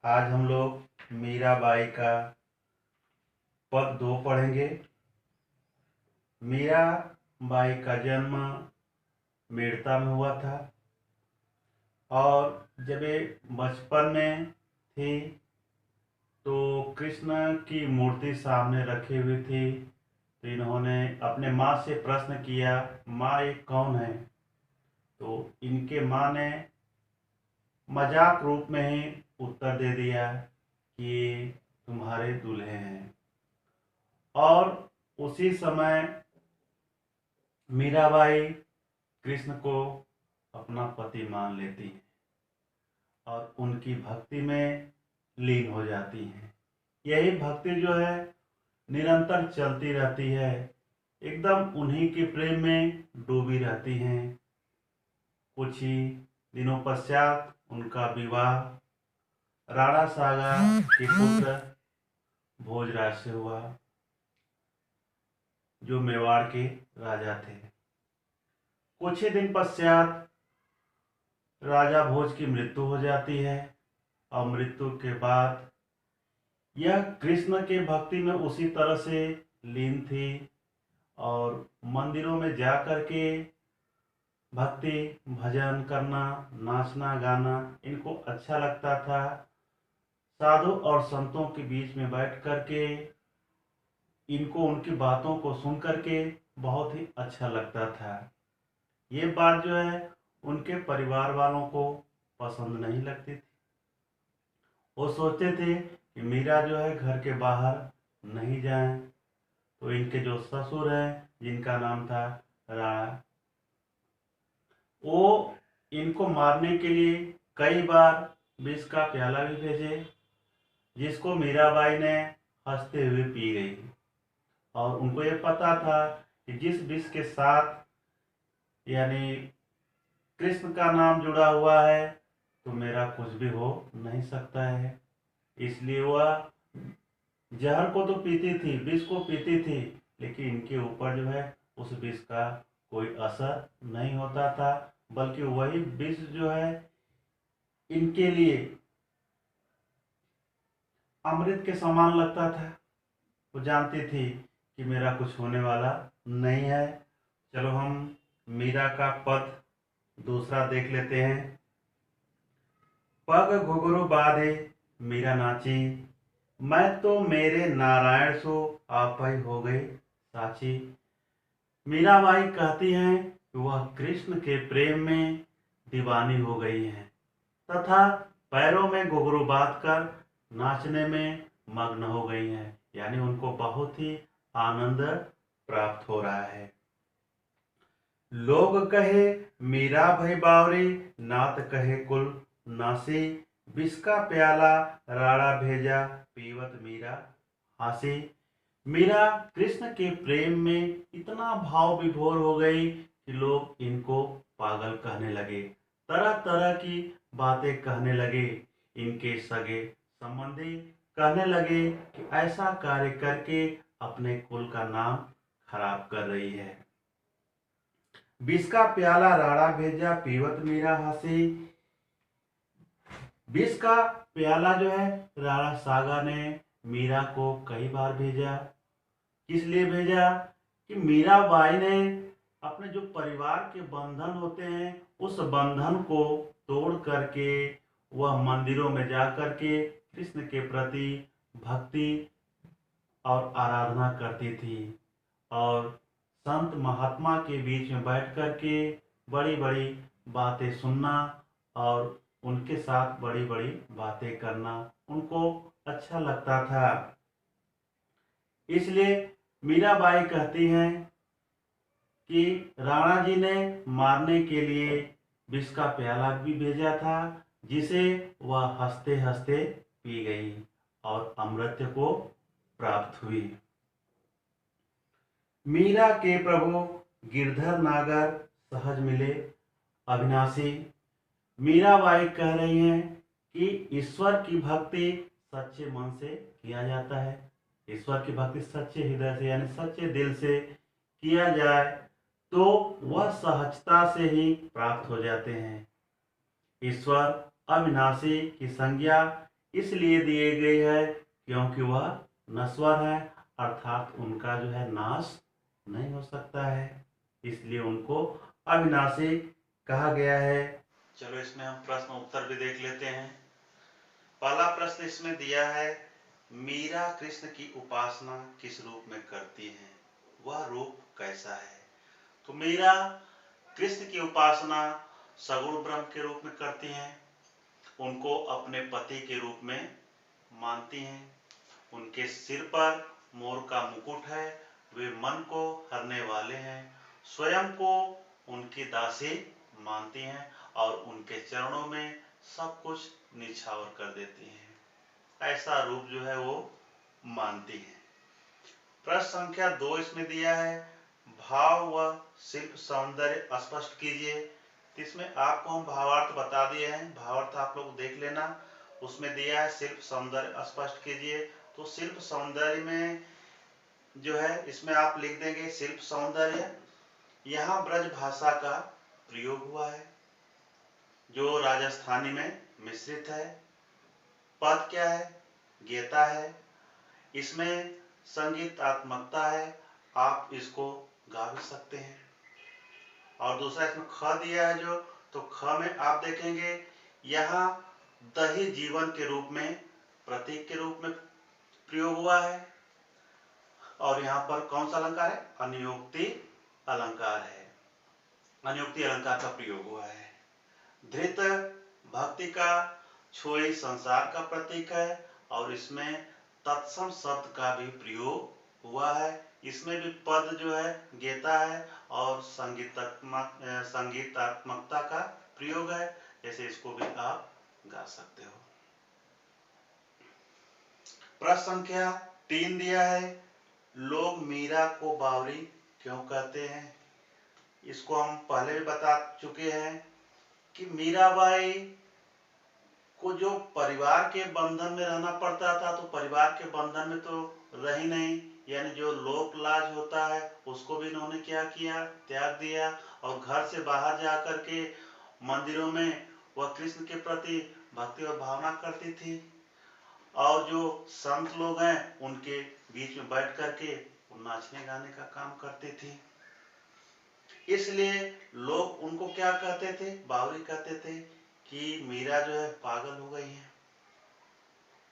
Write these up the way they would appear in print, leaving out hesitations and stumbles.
आज हम लोग मीराबाई का पद 2 पढ़ेंगे। मीराबाई का जन्म मेड़ता में हुआ था और जब ये बचपन में थी तो कृष्ण की मूर्ति सामने रखी हुई थी, तो इन्होंने अपने माँ से प्रश्न किया, माँ ये कौन है? तो इनके माँ ने मजाक रूप में ही उत्तर दे दिया कि ये तुम्हारे दूल्हे हैं। और उसी समय मीराबाई कृष्ण को अपना पति मान लेती हैं और उनकी भक्ति में लीन हो जाती हैं। यही भक्ति जो है निरंतर चलती रहती है, एकदम उन्हीं के प्रेम में डूबी रहती हैं। कुछ ही दिनों पश्चात उनका विवाह राणा सागा के पुत्र भोजराज से हुआ, जो मेवाड़ के राजा थे। कुछ ही दिन पश्चात राजा भोज की मृत्यु हो जाती है और मृत्यु के बाद यह कृष्ण के भक्ति में उसी तरह से लीन थी और मंदिरों में जा कर के भक्ति भजन करना, नाचना गाना इनको अच्छा लगता था। साधु और संतों के बीच में बैठ कर के इनको उनकी बातों को सुन कर के बहुत ही अच्छा लगता था। ये बात जो है उनके परिवार वालों को पसंद नहीं लगती थी। वो सोचते थे कि मीरा जो है घर के बाहर नहीं जाए। तो इनके जो ससुर हैं, जिनका नाम था राणा, वो इनको मारने के लिए कई बार विष का प्याला भी भेजे, जिसको मीराबाई ने हंसते हुए पी गई। और उनको ये पता था कि जिस विष के साथ यानी कृष्ण का नाम जुड़ा हुआ है तो मेरा कुछ भी हो नहीं सकता है। इसलिए वह जहर को तो पीती थी, विष को पीती थी, लेकिन इनके ऊपर जो है उस विष का कोई असर नहीं होता था, बल्कि वही विष जो है इनके लिए अमृत के समान लगता था। वो जानती थी कि मेरा कुछ होने वाला नहीं है। चलो हम मीरा का पद दूसरा देख लेते हैं। पग घुघरू बाधे मीरा नाची, मैं तो मेरे नारायण सो आप ही हो गई साची। मीराबाई कहती हैं कि वह कृष्ण के प्रेम में दीवानी हो गई हैं तथा पैरों में घुघरू बांध कर नाचने में मग्न हो गई हैं, यानी उनको बहुत ही आनंद प्राप्त हो रहा है। लोग कहे मीरा भई बावरी, नात कहे कुल नासी, विष का प्याला राणा भेजा, पीवत मीरा हासी। मीरा कृष्ण के प्रेम में इतना भाव विभोर हो गई कि लोग इनको पागल कहने लगे, तरह तरह की बातें कहने लगे। इनके सगे संबंधी कहने लगे कि ऐसा कार्य करके अपने कुल का नाम खराब कर रही है। विष का प्याला राणा भेजा, पीवत मीरा हंसी। विष का प्याला जो है राणा सागा ने मीरा को कई बार भेजा। किस लिए भेजा? कि मीराबाई ने अपने जो परिवार के बंधन होते हैं उस बंधन को तोड़ करके वह मंदिरों में जा करके कृष्ण के प्रति भक्ति और आराधना करती थी और संत महात्मा के बीच में बैठ करके बड़ी बड़ी बातें सुनना और उनके साथ बड़ी बड़ी बातें करना उनको अच्छा लगता था। इसलिए मीराबाई कहती हैं कि राणा जी ने मारने के लिए विष का प्याला भी भेजा था, जिसे वह हंसते हंसते पी गई और अमृत को प्राप्त हुई। मीरा के प्रभु गिरधर नागर सहज मिले अविनाशी। मीराबाई कह रही हैं कि ईश्वर की भक्ति सच्चे मन से किया जाता है। ईश्वर की भक्ति सच्चे हृदय से यानी सच्चे दिल से किया जाए तो वह सहजता से ही प्राप्त हो जाते हैं। ईश्वर अविनाशी की संज्ञा इसलिए दिए गए है क्योंकि वह नश्वर है, अर्थात उनका जो है नाश नहीं हो सकता है, इसलिए उनको अविनाशी कहा गया है। चलो इसमें हम प्रश्न उत्तर भी देख लेते हैं। पहला प्रश्न इसमें दिया है, मीरा कृष्ण की उपासना किस रूप में करती हैं, वह रूप कैसा है। तो मीरा कृष्ण की उपासना सगुण ब्रह्म के रूप में करती हैं, उनको अपने पति के रूप में मानती हैं, उनके सिर पर मोर का मुकुट है, वे मन को हरने वाले हैं, स्वयं को उनकी दासी मानती हैं और उनके चरणों में सब कुछ निछावर कर देती हैं, ऐसा रूप जो है वो मानती हैं। प्रश्न संख्या 2 इसमें दिया है, भाव व शिल्प सौंदर्य स्पष्ट कीजिए। इसमें आपको हम भावार्थ बता दिए हैं, भावार्थ आप लोग देख लेना। उसमें दिया है शिल्प सौंदर्य स्पष्ट कीजिए, तो शिल्प सौंदर्य में जो है इसमें आप लिख देंगे शिल्प सौंदर्य, यहाँ ब्रज भाषा का प्रयोग हुआ है जो राजस्थानी में मिश्रित है। पद क्या है, गीता है, इसमें संगीतात्मकता है, आप इसको गा भी सकते हैं। और दूसरा इसमें ख दिया है जो, तो ख में आप देखेंगे यहाँ दही जीवन के रूप में, प्रतीक के रूप में प्रयोग हुआ है, और यहाँ पर कौन सा अलंकार है, अनुयोक्ति अलंकार है, अनुयोक्ति अलंकार का प्रयोग हुआ है। धृत भक्ति का, छोई संसार का प्रतीक है, और इसमें तत्सम शब्द का भी प्रयोग हुआ है। इसमें भी पद जो है गीता है और संगीतात्मकता का प्रयोग है, जैसे इसको भी आप गा सकते हो। प्रश्न संख्या 3 दिया है, लोग मीरा को बावरी क्यों कहते हैं। इसको हम पहले भी बता चुके हैं कि मीराबाई को जो परिवार के बंधन में रहना पड़ता था, तो परिवार के बंधन में तो रही नहीं, यानी जो लोक लाज होता है उसको भी इन्होंने क्या किया, त्याग दिया, और घर से बाहर जाकर के मंदिरों में वह कृष्ण के प्रति भक्ति और भावना करती थी, और जो संत लोग हैं उनके बीच में बैठ करके नाचने गाने का काम करती थी, इसलिए लोग उनको क्या कहते थे, बावरी कहते थे कि मीरा जो है पागल हो गई है।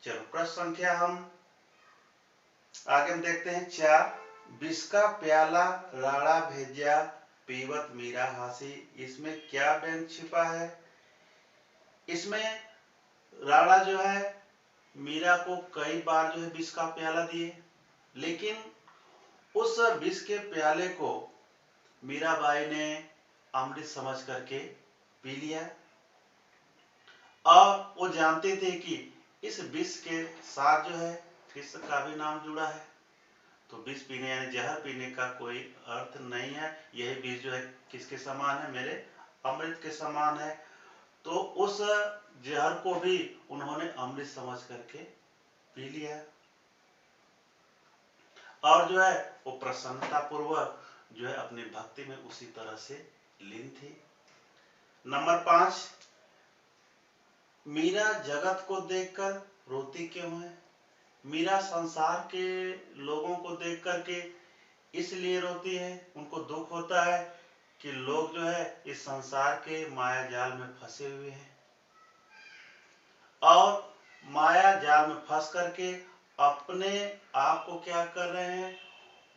चलो प्रश्न संख्या हम आगे हम देखते हैं 4, विष का प्याला राणा भेजा पीवत मीरा हासी, इसमें क्या व्यंग छिपा है। इसमें राणा जो है मीरा को कई बार जो है विष का प्याला दिए, लेकिन उस विष के प्याले को मीराबाई ने अमृत समझ करके पी लिया, और वो जानते थे कि इस विष के साथ जो है कृष्ण का भी नाम जुड़ा है, तो विष पीने यानी जहर पीने का कोई अर्थ नहीं है। यही विष जो है किसके समान है, मेरे अमृत के समान है। तो उस जहर को भी उन्होंने अमृत समझ करके पी लिया, और जो है वो प्रसन्नता पूर्वक जो है अपनी भक्ति में उसी तरह से लीन थी। नंबर 5, मीरा जगत को देखकर रोती क्यों है। मीरा संसार के लोगों को देख करके इसलिए रोती है, उनको दुख होता है कि लोग जो है इस संसार के माया जाल में फंसे हुए हैं, और माया जाल में फंस करके अपने आप को क्या कर रहे हैं,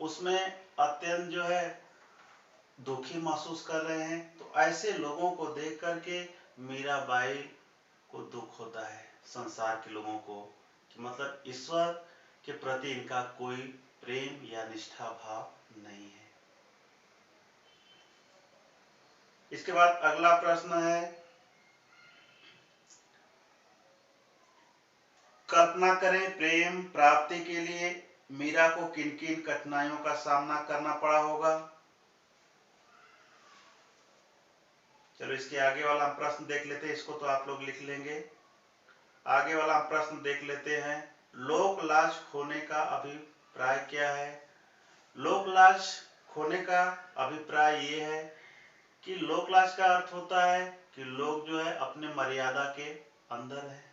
उसमें अत्यंत जो है दुखी महसूस कर रहे हैं। तो ऐसे लोगों को देख करके मीराबाई को दुख होता है, संसार के लोगों को, कि मतलब ईश्वर के प्रति इनका कोई प्रेम या निष्ठा भाव नहीं है। इसके बाद अगला प्रश्न है, कल्पना करें प्रेम प्राप्ति के लिए मीरा को किन किन कठिनाइयों का सामना करना पड़ा होगा। चलो इसके आगे वाला हम प्रश्न देख लेते हैं, इसको तो आप लोग लिख लेंगे। आगे वाला हम प्रश्न देख लेते हैं, लोक लाज खोने का अभिप्राय क्या है। लोक लाज खोने का अभिप्राय ये है कि लोकलाज का अर्थ होता है कि लोग जो है अपने मर्यादा के अंदर है,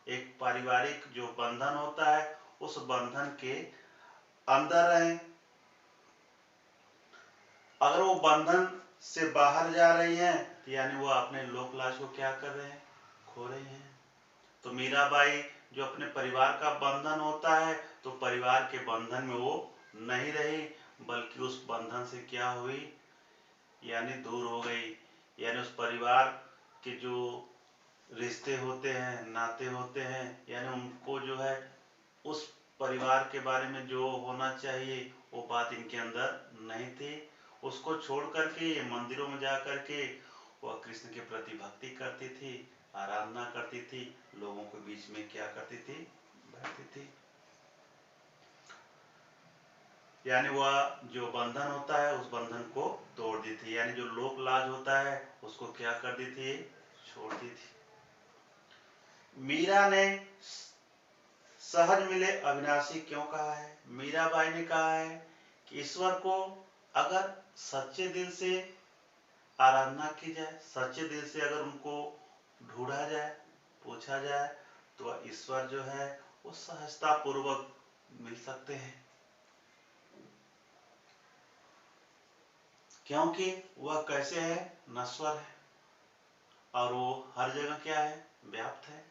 एक पारिवारिक जो बंधन होता है उस बंधन के अंदर रहें। अगर वो बंधन से बाहर जा रही हैं तो यानी वो अपने लोक लाज को क्या कर रहे हैं, खो रही हैं। तो मीराबाई जो अपने परिवार का बंधन होता है तो परिवार के बंधन में वो नहीं रही, बल्कि उस बंधन से क्या हुई, यानी दूर हो गई। यानी उस परिवार के जो रिश्ते होते हैं, नाते होते हैं, यानी उनको जो है उस परिवार के बारे में जो होना चाहिए वो बात इनके अंदर नहीं थी। उसको छोड़ करके मंदिरों में जा करके वह कृष्ण के प्रति भक्ति करती थी, आराधना करती थी, लोगों के बीच में क्या करती थी, बैठती थी। यानी वह जो बंधन होता है उस बंधन को तोड़ दी थी, यानी जो लोक लाज होता है उसको क्या कर दी थी, छोड़ दी थी। मीरा ने सहज मिले अविनाशी क्यों कहा है? मीराबाई ने कहा है कि ईश्वर को अगर सच्चे दिल से आराधना की जाए, सच्चे दिल से अगर उनको ढूंढा जाए, पूछा जाए, तो वह ईश्वर जो है वो सहजता पूर्वक मिल सकते हैं, क्योंकि वह कैसे है, नश्वर है और वो हर जगह क्या है, व्याप्त है।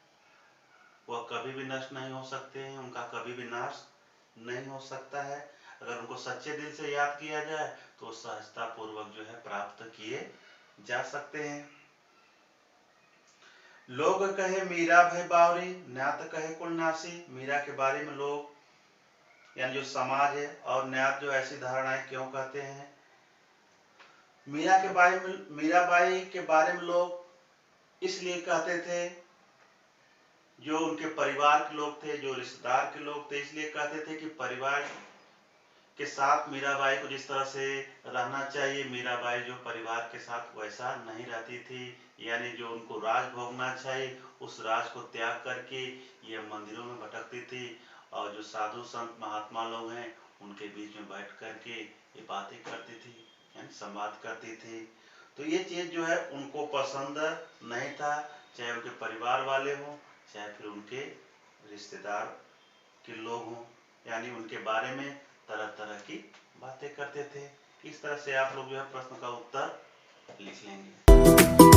वह कभी भी नष्ट नहीं हो सकते हैं, उनका कभी भी नाश नहीं हो सकता है। अगर उनको सच्चे दिल से याद किया जाए तो सहजता पूर्वक जो है प्राप्त किए जा सकते हैं। लोग कहे मीरा भय बावरी, न्यात कहे कुल नासी। मीरा के बारे में लोग यानी जो समाज है और न्यात जो ऐसी धारणाएं क्यों कहते हैं? मीराबाई के बारे में लोग इसलिए कहते थे, जो उनके परिवार के लोग थे, जो रिश्तेदार के लोग थे, इसलिए कहते थे कि परिवार के साथ मीराबाई को जिस तरह से रहना चाहिए, मीराबाई जो परिवार के साथ वैसा नहीं रहती थी। यानी जो उनको राज भोगना चाहिए उस राज को त्याग करके ये मंदिरों में भटकती थी और जो साधु संत महात्मा लोग हैं उनके बीच में बैठ करके ये बातें करती थी, यानी संवाद करती थी। तो ये चीज़ जो है उनको पसंद नहीं था, चाहे उनके परिवार वाले हों, चाहे फिर उनके रिश्तेदार के लोग हों, यानी उनके बारे में तरह तरह की बातें करते थे। इस तरह से आप लोग जो है प्रश्न का उत्तर लिख लेंगे।